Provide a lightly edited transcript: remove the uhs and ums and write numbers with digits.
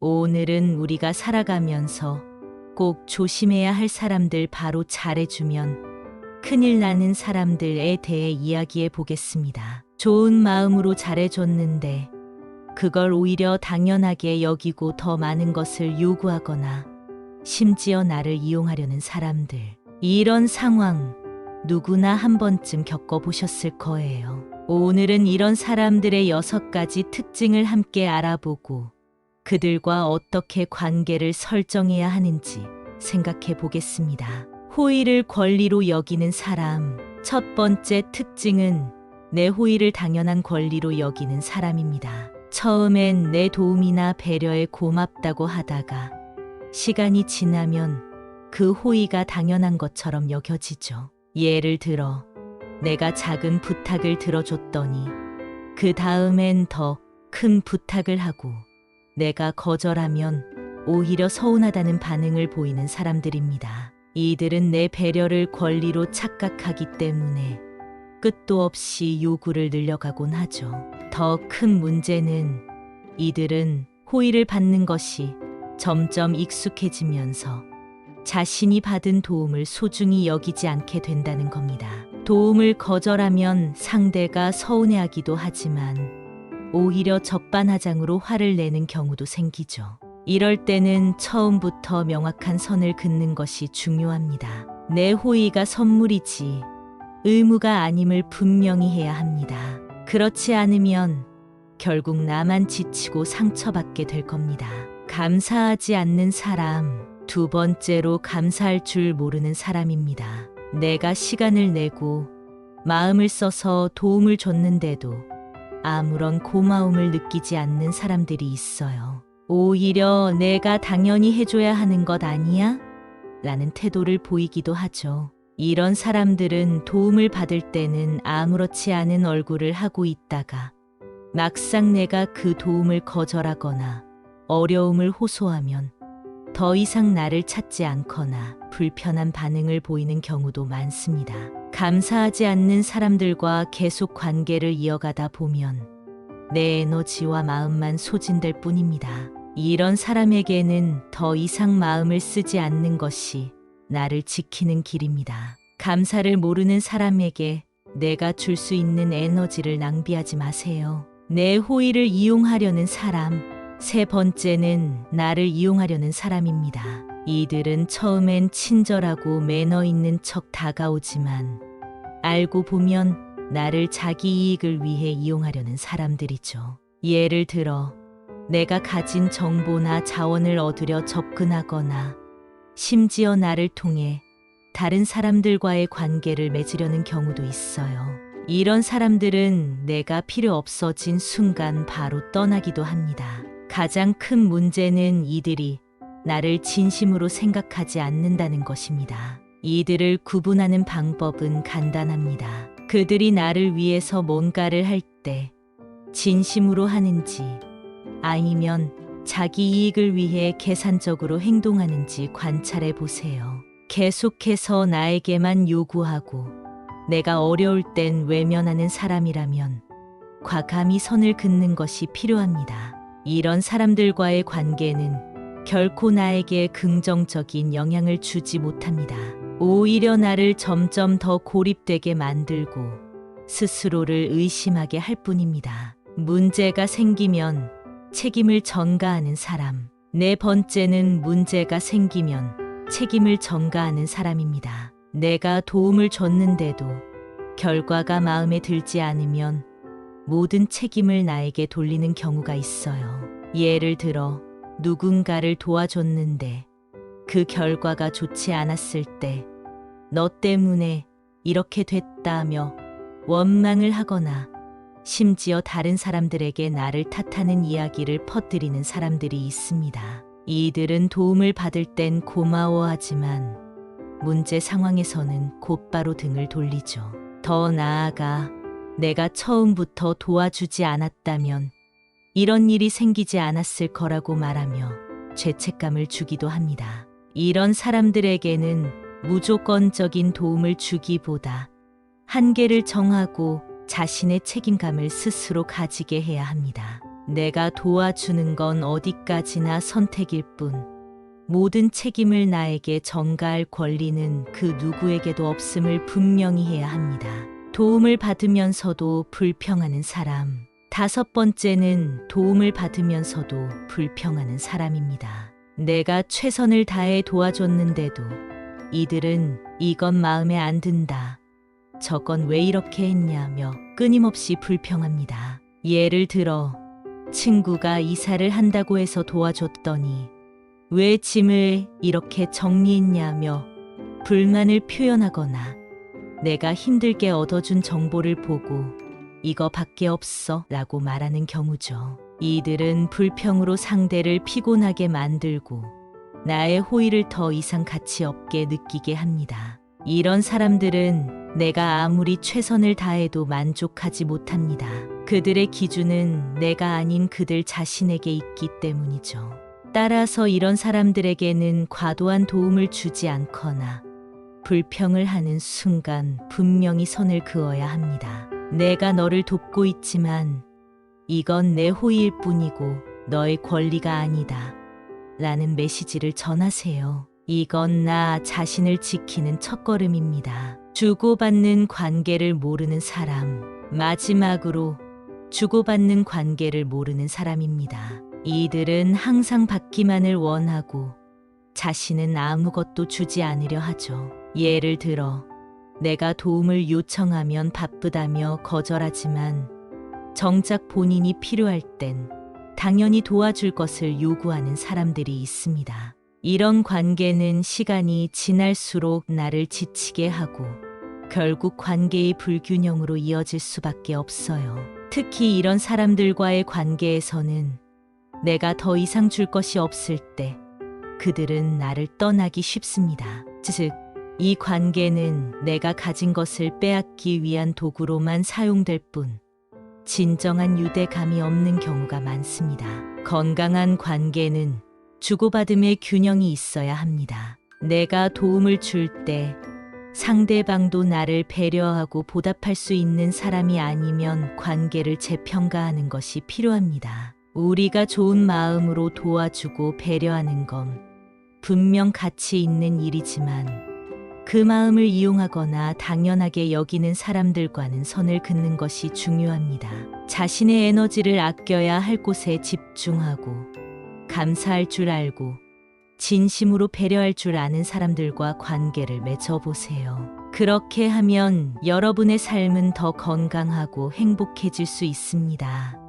오늘은 우리가 살아가면서 꼭 조심해야 할 사람들 바로 잘해주면 큰일 나는 사람들에 대해 이야기해 보겠습니다. 좋은 마음으로 잘해줬는데 그걸 오히려 당연하게 여기고 더 많은 것을 요구하거나 심지어 나를 이용하려는 사람들. 이런 상황 누구나 한 번쯤 겪어보셨을 거예요. 오늘은 이런 사람들의 6가지 특징을 함께 알아보고 그들과 어떻게 관계를 설정해야 하는지 생각해 보겠습니다. 호의를 권리로 여기는 사람. 첫 번째 특징은 내 호의를 당연한 권리로 여기는 사람입니다. 처음엔 내 도움이나 배려에 고맙다고 하다가 시간이 지나면 그 호의가 당연한 것처럼 여겨지죠. 예를 들어 내가 작은 부탁을 들어줬더니 그 다음엔 더 큰 부탁을 하고 내가 거절하면 오히려 서운하다는 반응을 보이는 사람들입니다. 이들은 내 배려를 권리로 착각하기 때문에 끝도 없이 요구를 늘려가곤 하죠. 더 큰 문제는 이들은 호의를 받는 것이 점점 익숙해지면서 자신이 받은 도움을 소중히 여기지 않게 된다는 겁니다. 도움을 거절하면 상대가 서운해하기도 하지만 오히려 적반하장으로 화를 내는 경우도 생기죠. 이럴 때는 처음부터 명확한 선을 긋는 것이 중요합니다. 내 호의가 선물이지 의무가 아님을 분명히 해야 합니다. 그렇지 않으면 결국 나만 지치고 상처받게 될 겁니다. 감사하지 않는 사람. 두 번째로 감사할 줄 모르는 사람입니다. 내가 시간을 내고 마음을 써서 도움을 줬는데도 아무런 고마움을 느끼지 않는 사람들이 있어요. 오히려 내가 당연히 해줘야 하는 것 아니야? 라는 태도를 보이기도 하죠. 이런 사람들은 도움을 받을 때는 아무렇지 않은 얼굴을 하고 있다가 막상 내가 그 도움을 거절하거나 어려움을 호소하면 더 이상 나를 찾지 않거나 불편한 반응을 보이는 경우도 많습니다. 감사하지 않는 사람들과 계속 관계를 이어가다 보면 내 에너지와 마음만 소진될 뿐입니다. 이런 사람에게는 더 이상 마음을 쓰지 않는 것이 나를 지키는 길입니다. 감사를 모르는 사람에게 내가 줄 수 있는 에너지를 낭비하지 마세요. 내 호의를 이용하려는 사람. 세 번째는 나를 이용하려는 사람입니다. 이들은 처음엔 친절하고 매너 있는 척 다가오지만 알고 보면 나를 자기 이익을 위해 이용하려는 사람들이죠. 예를 들어 내가 가진 정보나 자원을 얻으려 접근하거나 심지어 나를 통해 다른 사람들과의 관계를 맺으려는 경우도 있어요. 이런 사람들은 내가 필요 없어진 순간 바로 떠나기도 합니다. 가장 큰 문제는 이들이 나를 진심으로 생각하지 않는다는 것입니다. 이들을 구분하는 방법은 간단합니다. 그들이 나를 위해서 뭔가를 할 때 진심으로 하는지 아니면 자기 이익을 위해 계산적으로 행동하는지 관찰해 보세요. 계속해서 나에게만 요구하고 내가 어려울 땐 외면하는 사람이라면 과감히 선을 긋는 것이 필요합니다. 이런 사람들과의 관계는 결코 나에게 긍정적인 영향을 주지 못합니다. 오히려 나를 점점 더 고립되게 만들고 스스로를 의심하게 할 뿐입니다. 문제가 생기면 책임을 전가하는 사람. 네 번째는 문제가 생기면 책임을 전가하는 사람입니다. 내가 도움을 줬는데도 결과가 마음에 들지 않으면 모든 책임을 나에게 돌리는 경우가 있어요. 예를 들어 누군가를 도와줬는데 그 결과가 좋지 않았을 때 너 때문에 이렇게 됐다며 원망을 하거나 심지어 다른 사람들에게 나를 탓하는 이야기를 퍼뜨리는 사람들이 있습니다. 이들은 도움을 받을 땐 고마워하지만 문제 상황에서는 곧바로 등을 돌리죠. 더 나아가 내가 처음부터 도와주지 않았다면 이런 일이 생기지 않았을 거라고 말하며 죄책감을 주기도 합니다. 이런 사람들에게는 무조건적인 도움을 주기보다 한계를 정하고 자신의 책임감을 스스로 가지게 해야 합니다. 내가 도와주는 건 어디까지나 선택일 뿐, 모든 책임을 나에게 전가할 권리는 그 누구에게도 없음을 분명히 해야 합니다. 도움을 받으면서도 불평하는 사람. 5번째는 도움을 받으면서도 불평하는 사람입니다. 내가 최선을 다해 도와줬는데도 이들은 이건 마음에 안 든다, 저건 왜 이렇게 했냐며 끊임없이 불평합니다. 예를 들어 친구가 이사를 한다고 해서 도와줬더니 왜 짐을 이렇게 정리했냐며 불만을 표현하거나 내가 힘들게 얻어준 정보를 보고 이거밖에 없어 라고 말하는 경우죠. 이들은 불평으로 상대를 피곤하게 만들고 나의 호의를 더 이상 가치 없게 느끼게 합니다. 이런 사람들은 내가 아무리 최선을 다해도 만족하지 못합니다. 그들의 기준은 내가 아닌 그들 자신에게 있기 때문이죠. 따라서 이런 사람들에게는 과도한 도움을 주지 않거나 불평을 하는 순간 분명히 선을 그어야 합니다. 내가 너를 돕고 있지만 이건 내 호의일 뿐이고 너의 권리가 아니다 라는 메시지를 전하세요. 이건 나 자신을 지키는 첫걸음입니다. 주고받는 관계를 모르는 사람. 마지막으로 주고받는 관계를 모르는 사람입니다. 이들은 항상 받기만을 원하고 자신은 아무것도 주지 않으려 하죠. 예를 들어 내가 도움을 요청하면 바쁘다며 거절하지만 정작 본인이 필요할 땐 당연히 도와줄 것을 요구하는 사람들이 있습니다. 이런 관계는 시간이 지날수록 나를 지치게 하고 결국 관계의 불균형으로 이어질 수밖에 없어요. 특히 이런 사람들과의 관계에서는 내가 더 이상 줄 것이 없을 때 그들은 나를 떠나기 쉽습니다. 즉, 이 관계는 내가 가진 것을 빼앗기 위한 도구로만 사용될 뿐 진정한 유대감이 없는 경우가 많습니다. 건강한 관계는 주고받음의 균형이 있어야 합니다. 내가 도움을 줄 때 상대방도 나를 배려하고 보답할 수 있는 사람이 아니면 관계를 재평가하는 것이 필요합니다. 우리가 좋은 마음으로 도와주고 배려하는 건 분명 가치 있는 일이지만 그 마음을 이용하거나 당연하게 여기는 사람들과는 선을 긋는 것이 중요합니다. 자신의 에너지를 아껴야 할 곳에 집중하고 감사할 줄 알고 진심으로 배려할 줄 아는 사람들과 관계를 맺어보세요. 그렇게 하면 여러분의 삶은 더 건강하고 행복해질 수 있습니다.